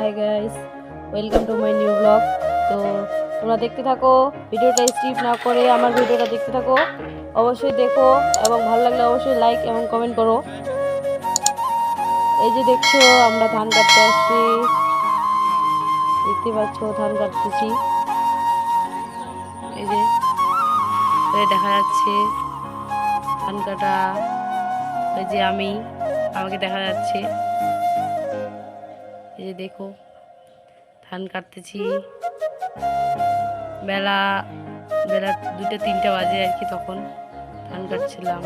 Hi guys, welcome to my new blog. তো তোমরা দেখতে থাকো, ভিডিওটা স্কিপ না করে আমার ভিডিওটা দেখতে থাকো, অবশ্যই দেখো এবং ভালো লাগলে অবশ্যই লাইক এবং কমেন্ট করো। এই যে দেখছো আমরা ধান কাটতে আসছি, দেখতে পাচ্ছ ধান কাটতেছি। এই যে দেখা যাচ্ছে ধান কাটা, ওই যে আমাকে দেখা যাচ্ছে। এই যে দেখো ধান কাটতেছি, বেলা 2টা-3টা বাজে আর কি, তখন ধান কাটছিলাম।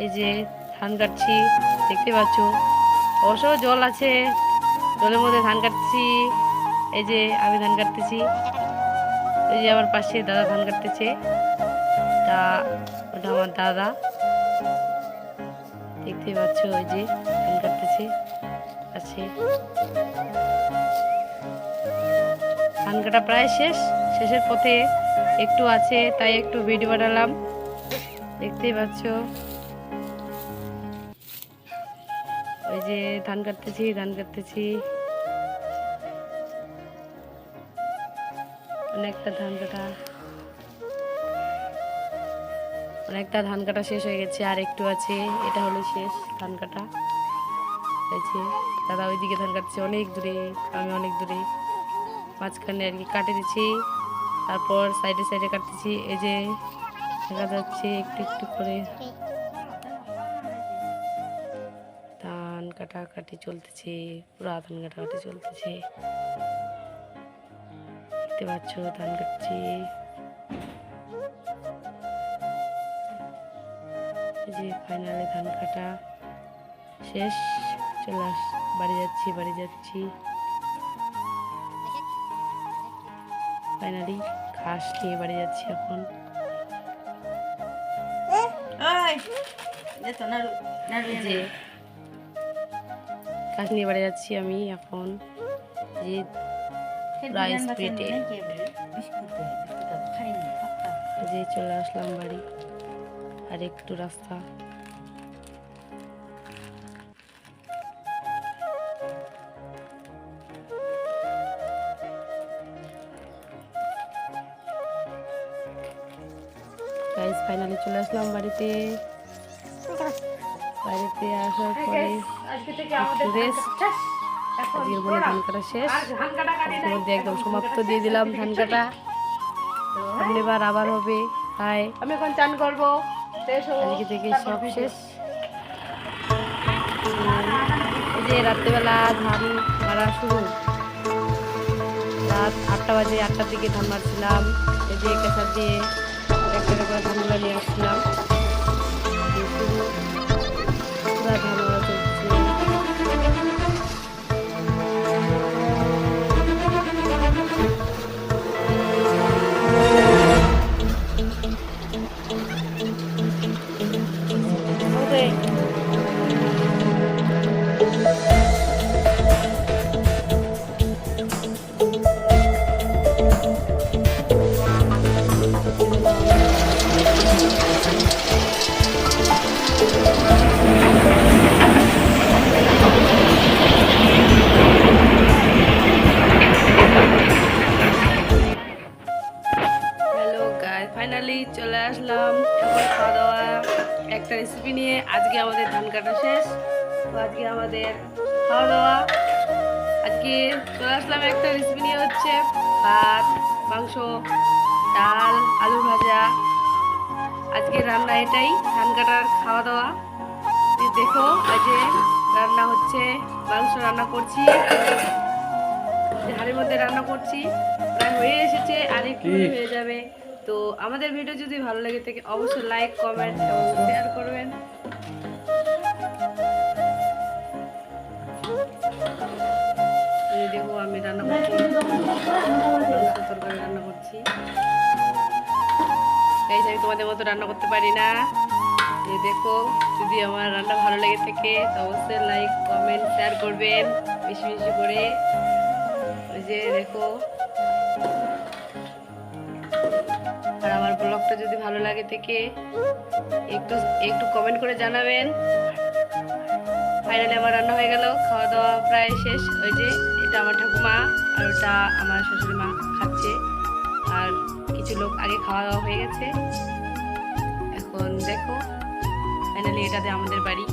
এই যে ধান কাটছি, দেখতে পাচ্ছ অবশ্য জল আছে, জলের মধ্যে ধান কাটছি। এই যে আমি ধান কাটতেছি, এই যে আমার পাশে দাদা ধান কাটতেছে, ওটা আমার দাদা, দেখতে পাচ্ছ। ওই যে ধান কাটতেছে আছে, ধান কাটা প্রায় শেষের পথে, একটু আছে তাই একটু ভিডিও বানালাম, দেখতেই পাচ্ছ। ওই যে ধান কাটতেছি অনেকটা ধান কাটা শেষ হয়ে গেছে, আর একটু আছে, এটা হলো শেষ ধান কাটা। দাদা ওইদিকে ধান কাটছে অনেক দূরে, আমি অনেক দূরে, মাঝখানে আর কি কাটে দিচ্ছি, তারপর সাইডে কাটতেছি। এই যে দেখা যাচ্ছে একটু একটু করে ধান কাটাকাটি চলতেছে, পুরা ধান কাটাকাটি চলতেছে, দেখতে পাচ্ছ ধান কাটছি। এই যে ফাইনালি ধান কাটা শেষ, বাড়ি যাচ্ছি। ফাইনালি ঘাস নিয়ে বাড়ি যাচ্ছি এখন। যে ঘাস নিয়ে বাড়ি যাচ্ছি আমি এখন, যে রাইস প্লেটে যে চলে আসলাম বাড়ি, আর একটু রাস্তা। গাইস ফাইনালি চলে আসলাম বাড়িতে আসার পরে আজকের বলে ধান কাটা শেষ, আজকের মধ্যে একদম সমাপ্ত দিয়ে দিলাম ধান কাটা। এবার আবার হবে। হাই, আমি এখন চান করবো, আজকে থেকে সব শেষ। এই যে রাত্রেবেলা ধান মারা শুরু, রাত 8টা বাজে, 8টার দিকে ধান মারছিলাম। এই যে কেঁচা দিয়ে একটা করে ধানগুলো নিয়ে আসছিলাম, পুরা ধান মারা চলছে। ফাইনালি চলে আসলাম এখন খাওয়া দাওয়া একটা রেসিপি নিয়ে। আজকে আমাদের ধান কাটা শেষ, তো আজকে আমাদের খাওয়া দাওয়া, আজকে চলে আসলাম একটা রেসিপি নিয়ে, হচ্ছে ভাত, মাংস, ডাল, আলু ভাজা। আজকে রান্না এটাই, ধান কাটার খাওয়া দাওয়া। দেখো আজ রান্না হচ্ছে, মাংস রান্না করছি, হাড়ির মধ্যে রান্না করছি, প্রায় হয়ে এসেছে, আর একটু হয়ে যাবে। তো আমাদের ভিডিও যদি ভালো লাগে থাকে অবশ্যই লাইক, কমেন্ট এবং শেয়ার করবেন। দেখো আমি রান্না করছি, তরকারি রান্না করছি। গাইস আমি তোমাদের মতো রান্না করতে পারি না। দেখো যদি আমার রান্না ভালো লেগে থাকে তো অবশ্যই লাইক, কমেন্ট, শেয়ার করবেন বেশি বেশি করে। ওই যে দেখো, আর আমার ব্লগটা যদি ভালো লাগে থেকে একটু কমেন্ট করে জানাবেন। ফাইনালি আমার রান্না হয়ে গেল, খাওয়া দাওয়া প্রায় শেষ। ওই যে এটা আমার ঠাকুমা আর ওটা আমার শাশুড়ি মা খাচ্ছে, আর কিছু লোক আগে খাওয়া দাওয়া হয়ে গেছে। এখন দেখো ফাইনালি এটাতে আমাদের বাড়ি।